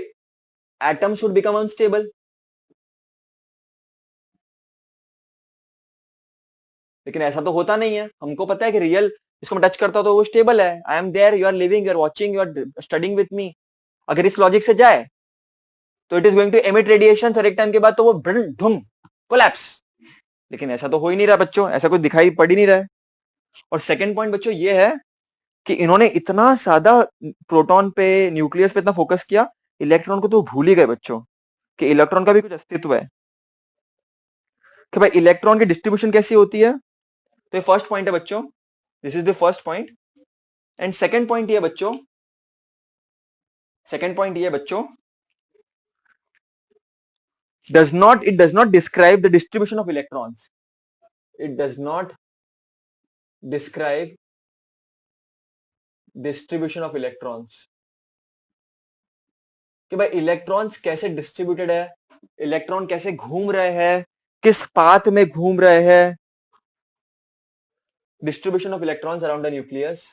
एटम शुड बिकम अनस्टेबल। लेकिन ऐसा तो होता नहीं है, हमको पता है कि रियल इसको मैं टच करता हूं तो वो स्टेबल है, I am there, you are living, you are watching, you are studying with me. अगर इस लॉजिक से जाए तो it is going to emit radiation, और एक टाइम के बाद तो वो ढुम कोलैप्स। लेकिन ऐसा तो हो ही नहीं रहा बच्चों, ऐसा कुछ दिखाई पड़ ही नहीं रहा है। और सेकंड पॉइंट बच्चों ये है कि इन्होंने इतना ज्यादा प्रोटॉन पे न्यूक्लियस पे इतना फोकस किया, इलेक्ट्रॉन को तो भूल ही गए बच्चों कि इलेक्ट्रॉन का भी कुछ अस्तित्व है, कि भाई इलेक्ट्रॉन की डिस्ट्रीब्यूशन कैसी होती है। तो ये फर्स्ट पॉइंट है बच्चों, this is the first point. And second point ये बच्चों, सेकंड पॉइंट ये बच्चों, it does not describe the distribution of electrons, it does not describe distribution of electrons, कि भाई इलेक्ट्रॉन्स कैसे डिस्ट्रीब्यूटेड है, इलेक्ट्रॉन कैसे घूम रहे हैं, किस पाथ में घूम रहे हैं, distribution of electrons around the nucleus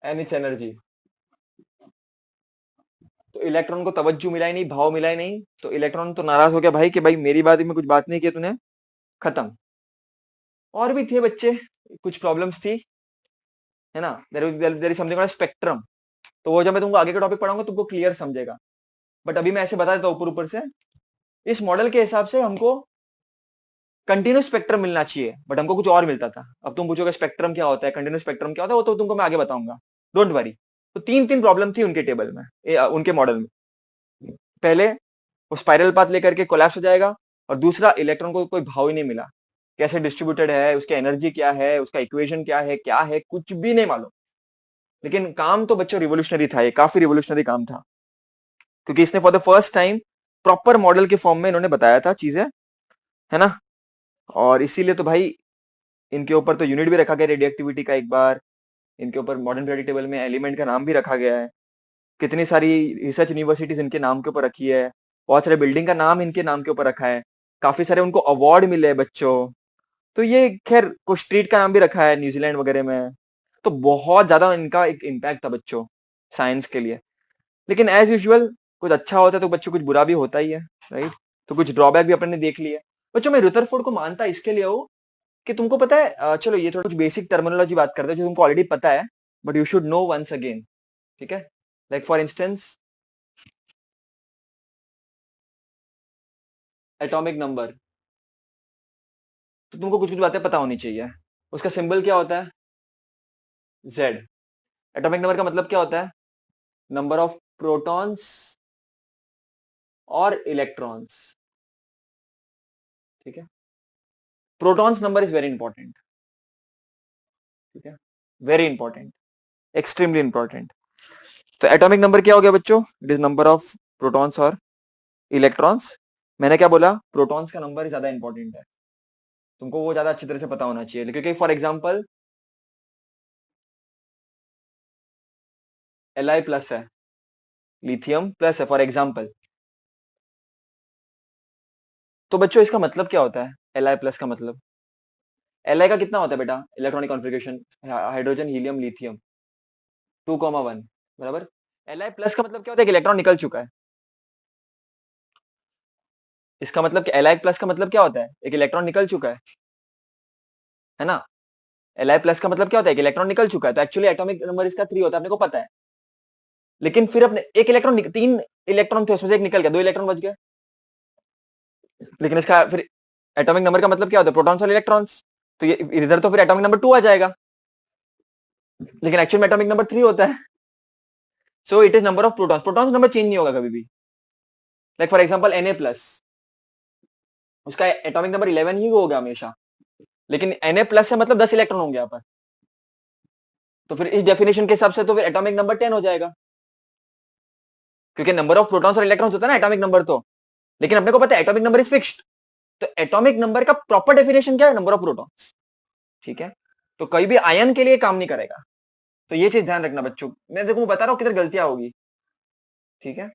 and it's energy. तो इलेक्ट्रॉन को तवज्जो मिला ही नहीं, भाव मिला ही नहीं, तो इलेक्ट्रॉन तो नाराज हो गया भाई कि भाई मेरी बात में कुछ बात नहीं की तूने, खत्म। और भी थे बच्चे, कुछ प्रॉब्लम्स थी, है ना। There is something called spectrum. तो वो जब मैं तुमको आगे का टॉपिक पढ़ाऊंगा तुमको क्लियर समझेगा, बट अभी मैं ऐसे बता देता हूँ ऊपर ऊपर से। इस मॉडल के हिसाब से हमको कंटिन्यूस स्पेक्ट्रम मिलना चाहिए, बट हमको कुछ और मिलता था। अब तुम पूछोगे स्पेक्ट्रम क्या होता है, कंटिन्यूस स्पेक्ट्रम क्या होता है, वो तो तुमको मैं आगे बताऊंगा, डोंट वरी। तो तीन तीन प्रॉब्लम थी उनके टेबल में, उनके मॉडल में। पहले वो स्पाइरल पाथ लेकर के कोलैप्स हो जाएगा, और दूसरा इलेक्ट्रॉन को कोई भाव ही नहीं मिला, कैसे डिस्ट्रीब्यूटेड है, उसकी एनर्जी क्या है, उसका इक्वेशन क्या है, कुछ भी नहीं मालूम। लेकिन काम तो बच्चों रिवोल्यूशनरी था, ये काफी रिवोल्यूशनरी काम था, क्योंकि इसने for the first time proper model के फॉर्म में इन्होंने बताया था चीजें, है ना। और इसीलिए तो भाई इनके ऊपर तो यूनिट भी रखा गया रेडियो एक्टिविटी का, एक बार इनके ऊपर मॉडर्न पीरियोडिक टेबल में एलिमेंट का नाम भी रखा गया है। कितनी सारी रिसर्च यूनिवर्सिटीज इनके नाम के ऊपर रखी है, बहुत सारे बिल्डिंग का नाम इनके नाम के ऊपर रखा है, काफी सारे उनको अवार्ड मिले हैं बच्चों। तो ये खैर कुछ स्ट्रीट का नाम भी रखा है न्यूजीलैंड वगैरह में। तो बहुत ज्यादा इनका एक इम्पैक्ट था बच्चों साइंस के लिए। लेकिन एज यूजुअल कुछ अच्छा होता है तो बच्चों कुछ बुरा भी होता ही है, राइट। तो कुछ ड्रॉबैक भी अपने ने देख लिया बच्चों। मैं रुदरफोर्ड को मानता इसके लिए हो कि तुमको पता है, चलो ये थोड़ा कुछ बेसिक टर्मिनोलॉजी बात करते हैं जो तुमको ऑलरेडी पता है, but you should know once again, ठीक है। Like for instance atomic number, तो तुमको कुछ कुछ बातें पता होनी चाहिए। उसका सिंबल क्या होता है, जेड। एटॉमिक नंबर का मतलब क्या होता है, नंबर ऑफ प्रोटॉन्स और इलेक्ट्रॉन्स, ठीक है। Protons number is very important, ठीक है, वेरी इंपॉर्टेंट, एक्सट्रीमली इंपॉर्टेंट। तो एटॉमिक नंबर क्या हो गया बच्चों, it is number of protons और इलेक्ट्रॉन्स। मैंने क्या बोला, प्रोटॉन्स का नंबर ज्यादा इंपॉर्टेंट है, तुमको वो ज्यादा अच्छी तरह से पता होना चाहिए, क्योंकि फॉर एग्जाम्पल Li प्लस है, लिथियम प्लस है फॉर एग्जाम्पल। तो बच्चों इसका मतलब क्या होता है, Li प्लस का मतलब, Li का कितना होता है बेटा electronic configuration, hydrogen helium lithium 2,1 बराबर। Li प्लस का मतलब क्या होता है कि इलेक्ट्रॉन निकल चुका है, इसका मतलब Li प्लस का मतलब क्या होता है? एक इलेक्ट्रॉन निकल चुका है ना? Li प्लस का मतलब क्या होता है? एक इलेक्ट्रॉन निकल चुका है, तो एक्चुअली एटॉमिक नंबर इसका 3 होता है, अपने को पता है। लेकिन फिर अपने एक इलेक्ट्रॉन, 3 इलेक्ट्रॉन थे, उसमें से एक निकल गया, 2 इलेक्ट्रॉन बच गए। लेकिन इसका फिर एटॉमिक नंबर का मतलब क्या होता है? प्रोटॉन्स और इलेक्ट्रॉन्स। तो ये इधर तो फिर एटॉमिक नंबर 2 आ जाएगा, लेकिन एक्चुअल में एटॉमिक नंबर 3 होता है। So it is number of protons. Protons number change नहीं होगा कभी भी। Like for example Na plus, उसका एटॉमिक नंबर 11 ही होगा हमेशा, लेकिन Na प्लस से मतलब 10 इलेक्ट्रॉन होंगे यहाँ पर। तो फिर इस डेफिनेशन के हिसाब से तो फिर एटॉमिक नंबर 10 हो जाएगा, क्योंकि नंबर ऑफ प्रोटॉन्स और इलेक्ट्रॉन्स होता है ना एटॉमिक नंबर तो। लेकिन अपने को पता है एटॉमिक नंबर इज फिक्स्ड, तो एटॉमिक नंबर का प्रॉपर डेफिनेशन क्या है? Number of protons. ठीक है, तो कोई भी आयन के लिए काम नहीं करेगा। तो ये चीज ध्यान रखना बच्चों, मैं देखो बता रहा हूँ किधर गलतियां होगी। ठीक है,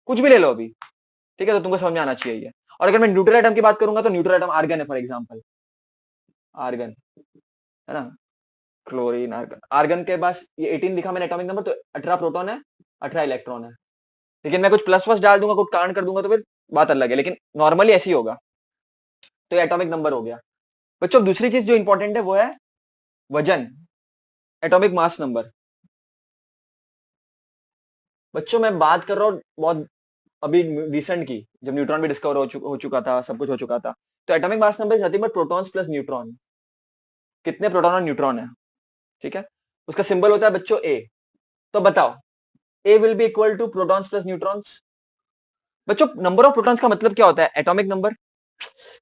कुछ भी ले लो अभी, ठीक है, तो तुमको समझ में आना चाहिए। और अगर मैं न्यूट्रल एटम की बात करूंगा तो न्यूट्रल एटम आर्गन है, फॉर एग्जाम्पल आर्गन, है ना? Chlorine, argon. आर्गन के पास ये 18 लिखा मैंने एटॉमिक नंबर, तो 18 प्रोटॉन है, 18 इलेक्ट्रॉन है। लेकिन मैं कुछ प्लस वस डाल दूंगा, कुछ कांड कर दूंगा, तो फिर बात अलग है, लेकिन नॉर्मली ऐसे ही होगा। तो ये एटॉमिक नंबर हो गया बच्चों। दूसरी चीज जो इंपॉर्टेंट है वो है वजन, एटॉमिक मास नंबर। बच्चों मैं बात कर रहा हूँ बहुत अभी रिसेंट की, जब न्यूट्रॉन भी डिस्कवर हो चुका था, सब कुछ हो चुका था। तो atomic mass number is nothing but protons plus neutron. कितने प्रोटॉन और न्यूट्रॉन है? ठीक है, उसका सिंबल होता है बच्चों ए। तो बताओ, A will be equal to protons plus neutrons. बच्चों नंबर ऑफ प्रोटॉन्स का मतलब क्या होता है? Atomic number.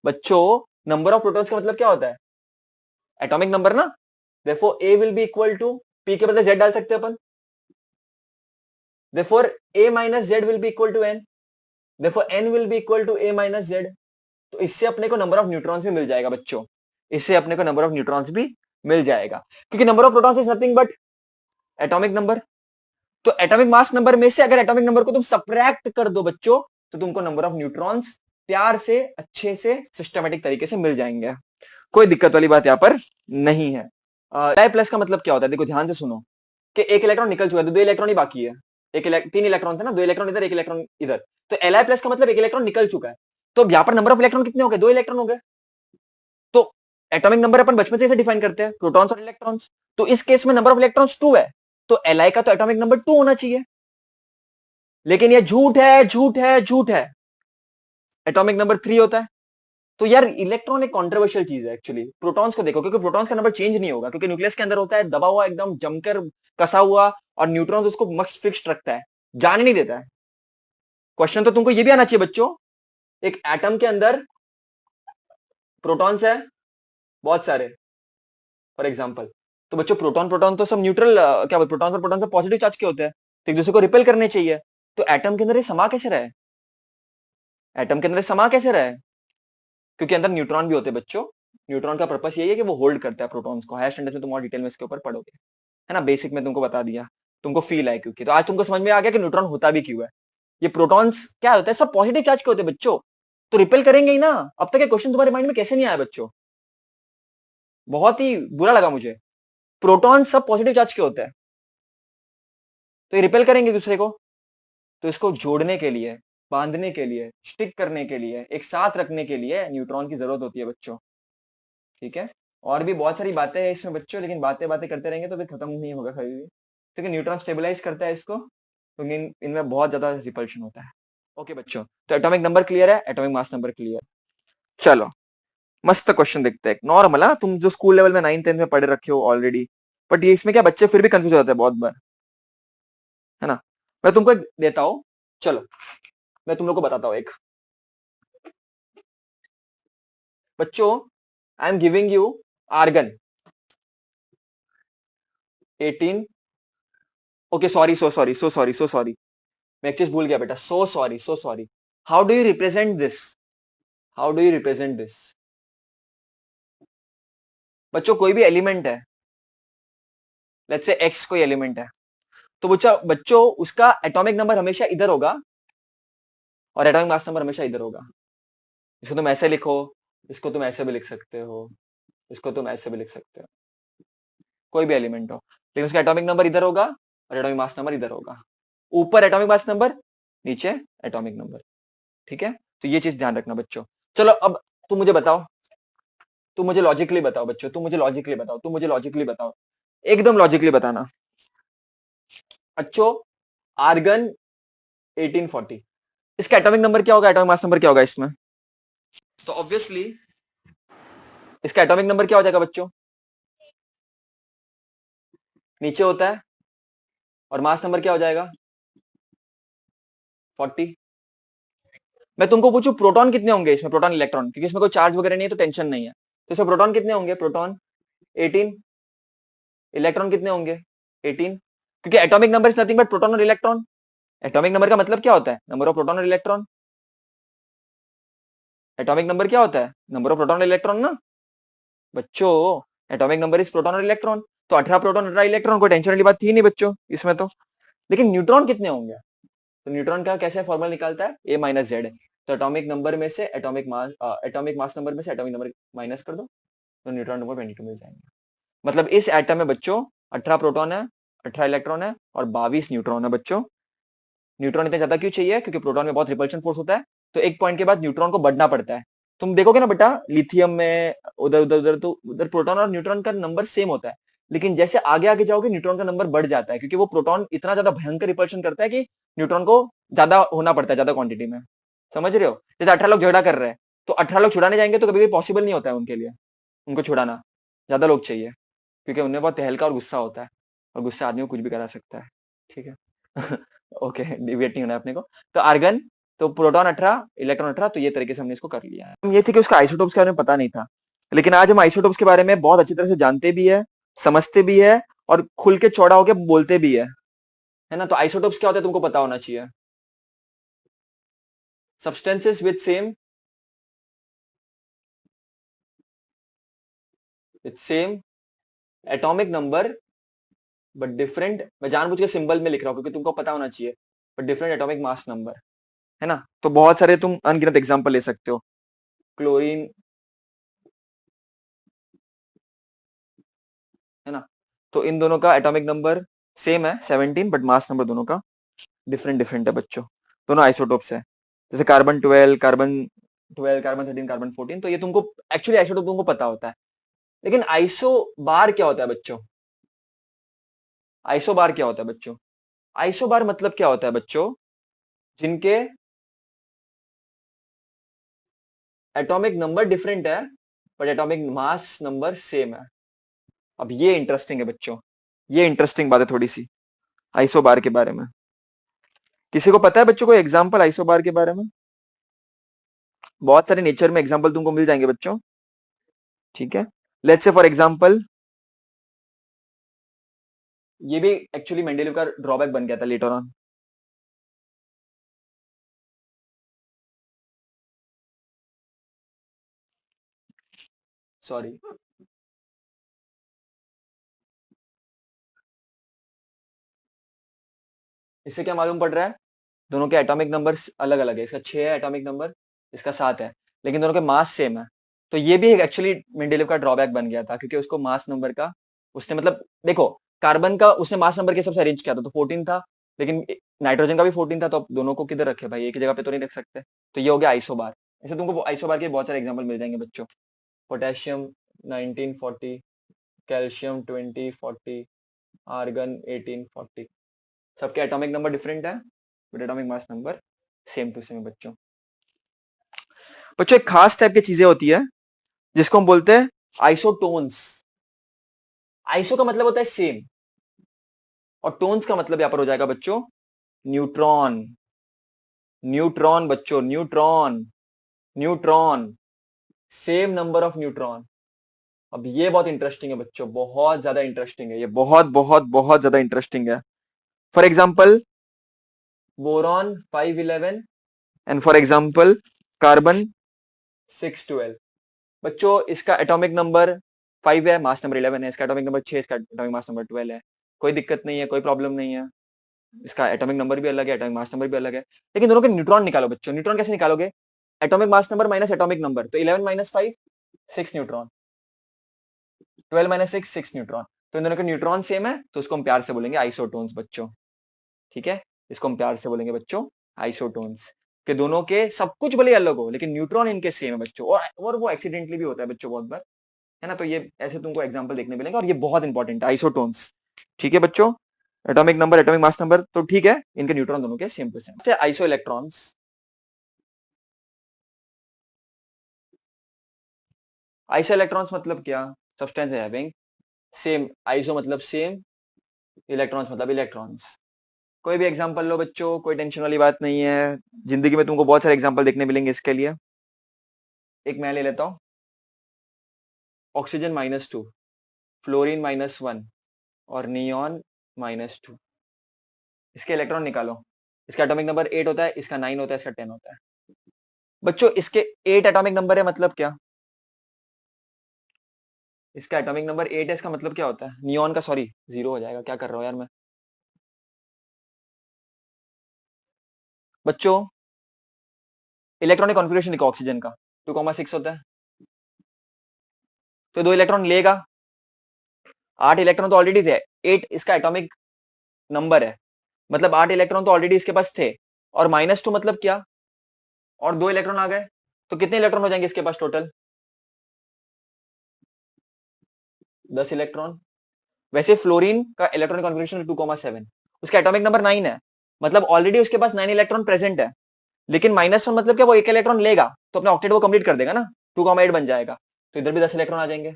बच्चों नंबर ऑफ प्रोटॉन्स का मतलब क्या होता है? एटॉमिक नंबर ना। Therefore A will be equal to, P के बदले जेड डाल सकते हैं अपन। Therefore A minus Z will be equal to N. Therefore N will be equal to A minus Z. तो इससे अपने को नंबर ऑफ न्यूट्रॉन्स भी मिल जाएगा बच्चों। इससे अपने को नंबर ऑफ न्यूट्रॉन्स भी मिल जाएगा, क्योंकि number of protons is nothing but atomic number. तो एटॉमिक मास नंबर में से अगर एटॉमिक नंबर को तुम सब्ट्रैक्ट कर दो बच्चों, तो तुमको नंबर ऑफ न्यूट्रॉन्स प्यार से, अच्छे से, सिस्टमेटिक तरीके से मिल जाएंगे। कोई दिक्कत वाली बात यहाँ पर नहीं है। डाई प्लस का मतलब क्या होता है? देखो ध्यान से सुनो, कि एक इलेक्ट्रॉन निकल चुका है, तो 2 इलेक्ट्रॉन ही बाकी है। तीन इलेक्ट्रॉन थे ना, 2 इलेक्ट्रॉन इधर, 1 इलेक्ट्रॉन इधर। तो Li प्लस का मतलब 1 इलेक्ट्रॉन निकल चुका है। तो यहाँ पर नंबर ऑफ इलेक्ट्रॉन कितने हो गए? 2 इलेक्ट्रॉन हो गए। तो एटॉमिक नंबर अपन बचपन से डिफाइन करते हैं, प्रोटॉन्स और इलेक्ट्रॉन्स। तो इस केस में नंबर ऑफ इलेक्ट्रॉन्स 2 है, तो Li का तो एटॉमिक नंबर 2 होना चाहिए। लेकिन ये झूठ है, झूठ है, झूठ है। एटॉमिक नंबर 3 होता है। तो यार इलेक्ट्रॉन एक कॉन्ट्रोवर्शियल चीज है एक्चुअली। प्रोटॉन्स को देखो, क्योंकि प्रोटॉन्स का नंबर चेंज नहीं होगा, क्योंकि न्यूक्लियस के अंदर होता है दबा हुआ, एकदम जमकर कसा हुआ, और न्यूट्रॉन्स उसको मक्स फिक्स्ड रखता है, जाने नहीं देता है। क्वेश्चन तो तुमको ये भी आना चाहिए बच्चों, एक एटम के अंदर प्रोटॉन्स है बहुत सारे, फॉर एग्जाम्पल। तो बच्चों प्रोटॉन प्रोटॉन तो सब न्यूट्रल, क्या बोलते, प्रोटॉन और प्रोटॉन सब पॉजिटिव चार्ज के होते हैं, तो एक दूसरे को रिपेल करने चाहिए। तो एटम के अंदर ये समा कैसे रहे? एटम के अंदर समा कैसे रहे? क्योंकि अंदर न्यूट्रॉन भी होते हैं बच्चों। न्यूट्रॉन का पर्पस यही है कि वो होल्ड करता है प्रोटॉन्स को। हायर स्टैंडर्ड में तुम और डिटेल में इसके ऊपर पढ़ोगे, है ना? बेसिक में तुमको बता दिया, तुमको फील है, क्योंकि तो आज तुमको समझ में आ गया कि न्यूट्रॉन होता भी क्यों है। ये प्रोटॉन्स क्या होता है? सब पॉजिटिव चार्ज के होते हैं बच्चों, तो रिपेल करेंगे ही ना। अब तक ये क्वेश्चन तुम्हारे माइंड में कैसे नहीं आया बच्चों? बहुत ही बुरा लगा मुझे। प्रोटॉन सब पॉजिटिव चार्ज के होते हैं, तो ये रिपेल करेंगे दूसरे को। तो इसको जोड़ने के लिए, बांधने के लिए, स्टिक करने के लिए, एक साथ रखने के लिए न्यूट्रॉन की जरूरत होती है बच्चों। ठीक है, और भी बहुत सारी बातें हैं इसमें बच्चों, लेकिन बातें बातें करते रहेंगे तो फिर खत्म नहीं होगा कभी भी। ठीक है, न्यूट्रॉन स्टेबलाइज करता है इसको, क्योंकि इनमें बहुत ज्यादा रिपल्शन होता है। ओके बच्चों, तो एटॉमिक नंबर क्लियर है, एटॉमिक मास नंबर क्लियर। चलो मस्त क्वेश्चन देखते हैं, नॉर्मल। हाँ, तुम जो स्कूल लेवल में 9th 10th में पढ़े रखे हो ऑलरेडी, बट ये इसमें क्या बच्चे फिर भी कंफ्यूज हो जाते हैं बहुत बार, है ना? मैं तुमको एक देता हूं, चलो मैं तुम लोग को बताता हूं एक। बच्चों I am giving you argon 18। Okay sorry, so sorry, so sorry, so sorry, मैं एक चीज भूल गया बेटा, so sorry, so sorry. How do you represent this? How do you represent this? बच्चों कोई भी एलिमेंट है, लेट्स से एक्स कोई एलिमेंट है, तो बच्चा बच्चों उसका एटॉमिक नंबर हमेशा इधर होगा, और एटॉमिक मास नंबर हमेशा इधर होगा। इसको तुम ऐसे लिखो, इसको तुम ऐसे भी लिख सकते हो, इसको तुम ऐसे भी लिख सकते हो, कोई भी एलिमेंट हो, लेकिन उसका एटॉमिक नंबर इधर होगा और एटॉमिक मास नंबर इधर होगा। ऊपर एटॉमिक मास नंबर, नीचे एटॉमिक नंबर। ठीक है, तो ये चीज ध्यान रखना बच्चों। चलो अब तुम मुझे बताओ, तुम मुझे लॉजिकली बताओ बच्चों, तुम मुझे लॉजिकली बताओ, तुम मुझे लॉजिकली बताओ, एकदम लॉजिकली बताना। बच्चों आर्गन 1840, इसका एटॉमिक नंबर क्या होगा, एटॉमिक मास नंबर क्या होगा इसमें? तो ऑब्वियसली इसका एटॉमिक नंबर क्या हो जाएगा बच्चों? नीचे होता है, और मास नंबर क्या हो जाएगा? 40। मैं तुमको पूछूं प्रोटॉन कितने होंगे इसमें, प्रोटॉन इलेक्ट्रॉन, क्योंकि इसमें कोई चार्ज वगैरह नहीं है तो टेंशन नहीं है, तो इसमें प्रोटॉन कितने होंगे? प्रोटॉन 18। इलेक्ट्रॉन कितने होंगे? 18। क्योंकि atomic number is nothing but proton और इलेक्ट्रॉन। एटॉमिक नंबर का मतलब क्या होता है? नंबर ऑफ प्रोटॉन और इलेक्ट्रॉन। एटॉमिक नंबर क्या होता है? नंबर ऑफ प्रोटॉन और इलेक्ट्रॉन ना बच्चों। एटॉमिक नंबर इज प्रोटॉन और इलेक्ट्रॉन, तो 18 प्रोटॉन 18 इलेक्ट्रॉन, कोई टेंशन वाली बात थी नहीं बच्चों इसमें तो। लेकिन न्यूट्रॉन कितने होंगे? तो न्यूट्रॉन का कैसे फॉर्मूला निकालता है? ए माइनस जेड। तो एटॉमिक नंबर में से एटॉमिक मास नंबर में से एटॉमिक नंबर माइनस कर दो, तो न्यूट्रॉन नंबर 22 मिल जाएंगे। मतलब इस एटम में बच्चों 18 प्रोटॉन है, 18 इलेक्ट्रॉन है और 22 न्यूट्रॉन है बच्चों। न्यूट्रॉन इतने ज्यादा क्यों चाहिए? क्योंकि प्रोटॉन में बहुत रिपल्शन फोर्स होता है, तो एक पॉइंट के बाद न्यूट्रॉन को बढ़ना पड़ता है। तुम देखोगे ना बेटा लिथियम में उधर उधर उधर, तो उधर प्रोटॉन और न्यूट्रॉन का नंबर सेम होता है, लेकिन जैसे आगे आगे जाओगे न्यूट्रॉन का नंबर बढ़ जाता है, क्योंकि वो प्रोटॉन इतना ज्यादा भयंकर रिपल्शन करता है कि न्यूट्रॉन को ज्यादा होना पड़ता है, ज्यादा क्वांटिटी में। समझ रहे हो? जैसे 18 लोग झगड़ा कर रहे हैं, तो 18 लोग छुड़ाने जाएंगे तो कभी भी पॉसिबल नहीं होता है उनके लिए, उनको छुड़ाना। ज्यादा लोग चाहिए, क्योंकि उन्हें बहुत तहलका और गुस्सा होता है, और गुस्सा आदमी को कुछ भी करा सकता है। ठीक है। ओके, डिविएट नहीं होना है अपने को। तो आर्गन, तो प्रोटॉन 18 इलेक्ट्रॉन 18, तो ये तरीके से हमने इसको कर लिया है। ये थी कि उसका आइसोटोप्स के बारे में पता नहीं था, लेकिन आज हम आइसोटोप्स के बारे में बहुत अच्छी तरह से जानते भी है, समझते भी है, और खुल के चौड़ा होकर बोलते भी है ना? तो आइसोटोप्स क्या होता है तुमको पता होना चाहिए। Substances with same atomic number but different, मैं जानबूझ के सिंबल में लिख रहा हूं क्योंकि तुमको पता होना चाहिए, but different atomic mass number, है ना? तो बहुत सारे तुम अनगिनत एग्जांपल ले सकते हो। क्लोरीन, है ना? तो इन दोनों का एटॉमिक नंबर सेम है 17, बट मास नंबर दोनों का डिफरेंट डिफरेंट है बच्चों। दोनों आइसोटोप्स है, जैसे कार्बन 12, कार्बन 12, कार्बन 13, कार्बन 14, तो ये तुमको एक्चुअली आइसोटोप तुमको पता होता है। लेकिन आइसो बार क्या होता है बच्चों? आइसो बार क्या होता है बच्चों? आइसो बार मतलब क्या होता है बच्चों? जिनके एटॉमिक नंबर डिफरेंट है but atomic mass number same है। अब ये इंटरेस्टिंग है बच्चों, ये इंटरेस्टिंग बात है थोड़ी सी आइसो बार के बारे में। किसी को पता है बच्चों को एग्जांपल आइसो बार के बारे में? बहुत सारे नेचर में एग्जांपल तुमको मिल जाएंगे बच्चों। ठीक है, लेट्स से फॉर एग्जांपल, ये भी एक्चुअली मेंडेलिव का ड्रॉबैक बन गया था लेटर ऑन। सॉरी, इससे क्या मालूम पड़ रहा है? दोनों के एटॉमिक नंबर अलग अलग है, इसका 6 है एटॉमिक नंबर, इसका 7 है, लेकिन दोनों के मास सेम है। तो ये भी एक एक्चुअली मेंडेलिव का ड्रॉबैक बन गया था, क्योंकि उसको मास नंबर का उसने मतलब देखो, कार्बन का उसने मास नंबर के हिसाब से अरेंज किया था तो 14 था, लेकिन नाइट्रोजन का भी 14 था, तो अब दोनों को किधर रखे भाई? एक ही जगह पे तो नहीं रख सकते। तो ये हो गया आइसोबार। ऐसे तुमको आइसोबार के बहुत सारे एग्जाम्पल मिल जाएंगे बच्चों। पोटेशियम 1940, कैल्शियम 2040, आर्गन 1840, सबके एटॉमिक नंबर डिफरेंट है but atomic mass number same to same बच्चों। बच्चों एक खास टाइप की चीजें होती है जिसको हम बोलते हैं आइसोटोन्स। आइसो का मतलब होता है सेम, और टोन्स का मतलब यहां पर हो जाएगा बच्चों न्यूट्रॉन। न्यूट्रॉन बच्चों, neutron, neutron, same number of neutron. अब ये बहुत इंटरेस्टिंग है बच्चों, बहुत ज्यादा इंटरेस्टिंग है ये, बहुत बहुत बहुत ज्यादा इंटरेस्टिंग है। For example boron 511, and for example carbon 612। बच्चों इसका एटॉमिक नंबर 5 है, मास नंबर 11 है, इसका एटॉमिक नंबर 6, इसका एटॉमिक मास नंबर 12 है। कोई दिक्कत नहीं है, कोई प्रॉब्लम नहीं है, इसका एटॉमिक नंबर भी अलग है, एटॉमिक मास नंबर भी अलग है। लेकिन दोनों के न्यूट्रॉन निकालो बच्चों। न्यूट्रॉन कैसे निकालोगे? Atomic mass number minus atomic number, तो 11 माइनस 5 6 न्यूट्रॉन, 12 माइनस 6 6 न्यूट्रॉन। तो इन दोनों के न्यूट्रॉन सेम है, तो उसको हम प्यार से बोलेंगे आइसोटोन्स बच्चों। ठीक है, इसको हम प्यार से बोलेंगे बच्चों आइसोटोन्स। कि दोनों के सब कुछ भले अलग हो लेकिन न्यूट्रॉन इनके सेम है बच्चों, और वो एक्सीडेंटली भी होता है बच्चों बहुत बार, है ना। तो ये ऐसे तुमको एग्जांपल देखने मिलेंगे और ये बहुत इंपॉर्टेंट है, आइसोटोन्स। ठीक है बच्चों, atomic number, atomic mass number, तो ठीक है, इनके न्यूट्रॉन दोनों के same to same. Iso electrons, iso electrons मतलब क्या, सब्सटेंस है हैविंग सेम, आइसो मतलब सेम, इलेक्ट्रॉन्स मतलब इलेक्ट्रॉन्स। कोई भी एग्जांपल लो बच्चों, कोई टेंशन वाली बात नहीं है, जिंदगी में तुमको बहुत सारे एग्जांपल देखने मिलेंगे इसके लिए। एक मैं ले लेता हूं, ऑक्सीजन -2, फ्लोरीन -1 और नियॉन -2। इसके इलेक्ट्रॉन निकालो, इसका एटॉमिक नंबर 8 होता है, इसका 9 होता है, इसका 10 होता है। बच्चों इसके 8 एटॉमिक नंबर है मतलब क्या, इसका एटॉमिक नंबर 8 है, इसका मतलब क्या होता है, नियॉन का, सॉरी 0 हो जाएगा, क्या कर रहा हूं यार मैं। बच्चों इलेक्ट्रॉनिक कॉन्फ़िगरेशन देखो ऑक्सीजन का 2,6 होता है, तो 2 इलेक्ट्रॉन लेगा, 8 इलेक्ट्रॉन तो ऑलरेडी थे, 8 इसका एटॉमिक नंबर है, मतलब 8 इलेक्ट्रॉन तो ऑलरेडी इसके पास थे, और -2 मतलब क्या, और 2 इलेक्ट्रॉन आ गए, तो कितने इलेक्ट्रॉन हो जाएंगे इसके पास टोटल, 10 इलेक्ट्रॉन। वैसे फ्लोरीन का इलेक्ट्रॉनिक कॉन्फ़िगरेशन 2,7, उसका एटॉमिक नंबर 9 है, मतलब ऑलरेडी उसके पास 9 इलेक्ट्रॉन प्रेजेंट है, लेकिन -1 मतलब क्या, वो एक इलेक्ट्रॉन लेगा तो अपना ऑक्टेट वो कंप्लीट कर देगा ना, 2,8 बन जाएगा, तो इधर भी 10 इलेक्ट्रॉन आ जाएंगे।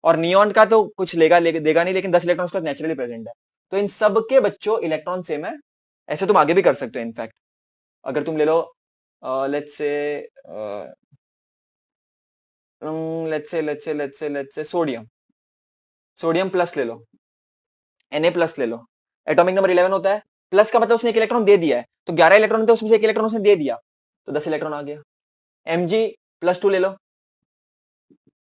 और नियॉन का तो कुछ देगा नहीं, लेकिन 10 इलेक्ट्रॉन उसका नेचुरली प्रेजेंट है। तो इन सब के बच्चों इलेक्ट्रॉन सेम है, ऐसे तुम आगे भी कर सकते हो इनफैक्ट। अगर तुम ले लो let's say sodium, sodium plus ले लो, Na+ ले लो, एटॉमिक नंबर 11 होता है, प्लस का मतलब उसने एक इलेक्ट्रॉन दे दिया है, तो 11 इलेक्ट्रॉन थे उसमें से एक इलेक्ट्रॉन उसने दे दिया, तो 10 इलेक्ट्रॉन आ गया। Mg+2 ले लो,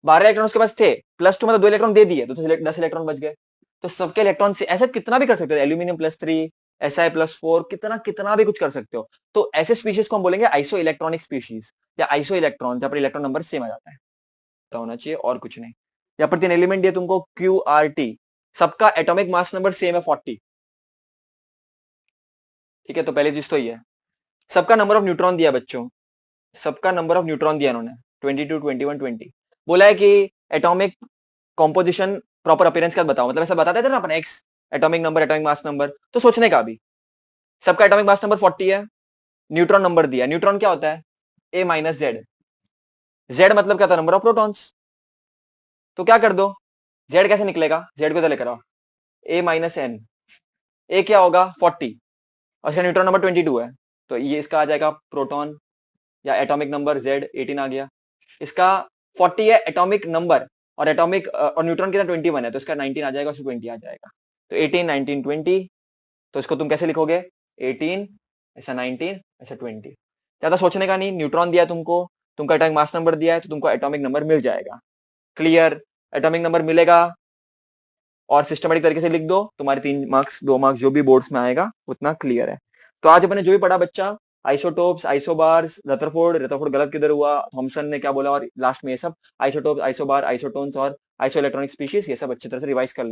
12 इलेक्ट्रॉन उसके पास थे, +2 मतलब 2 इलेक्ट्रॉन दे दिए, तो 10 इलेक्ट्रॉन बच गए। तो सबके इलेक्ट्रॉन से ऐसे कितना भी कर सकते हो, एल्यूमिनियम +3, Si+4, कितना कितना भी कुछ कर सकते हो। तो ऐसे स्पीशीज को हम बोलेंगे आइसो इलेक्ट्रॉनिक स्पीशीज या आइसो इलेक्ट्रॉन, जहां पर इलेक्ट्रॉन नंबर सेम आ जाता है, तो होना चाहिए और कुछ नहीं। यहाँ पर 3 एलिमेंट दिए तुमको QRT, सबका एटॉमिक मास नंबर सेम है 40। ठीक है, तो पहली चीज तो ये है। सबका नंबर ऑफ न्यूट्रॉन दिया बच्चों, सबका नंबर ऑफ न्यूट्रॉन दिया इन्होंने 22, 21, 20। बोला है कि एटॉमिक कॉम्पोजिशन प्रॉपर अपीयरेंस का बताओ, मतलब ऐसा बताते थे ना अपन, X atomic number, atomic mass number, तो सोचने का भी, सबका एटॉमिक मास नंबर 40 है, न्यूट्रॉन नंबर दिया, न्यूट्रॉन क्या होता है, A-Z, जेड मतलब क्या था, नंबर ऑफ प्रोटॉन्स, तो क्या कर दो, जेड कैसे निकलेगा, जेड को तो लेकर आओ, A-N, ए क्या होगा 40, और इसका न्यूट्रॉन नंबर 22 है, तो ये इसका आ जाएगा प्रोटॉन, या एटॉमिक नंबर जेड 18 आ गया, इसका 40 है एटॉमिक नंबर, और एटॉमिक और न्यूट्रॉन कितना 21 है, तो इसका 19 आ जाएगा, उसको 20 आ जाएगा, तो 18, 19, 20। तो इसको तुम कैसे लिखोगे, 18 ऐसा, 19 ऐसा, 20। ज्यादा सोचने का नहीं, न्यूट्रॉन दिया तुमको, तुमको एटॉमिक मास नंबर दिया है, तो तुमको एटॉमिक नंबर मिल जाएगा, क्लियर। एटॉमिक नंबर मिलेगा और सिस्टमेटिक तरीके से लिख दो, तुम्हारे 3 मार्क्स 2 मार्क्स जो भी बोर्ड्स में आएगा उतना क्लियर है। तो आज अपने जो भी पढ़ा बच्चा, आइसोटोप्स, आइसोबार्स, रदरफोर्ड, रदरफोर्ड गलत किधर हुआ, थॉमसन ने क्या बोला, और लास्ट में ये सब आइसोटोप्स, आइसोबार, आइसोटोन्स और आइसो इलेक्ट्रॉनिक स्पीशीज, ये सब अच्छी तरह से रिवाइज कर लेना।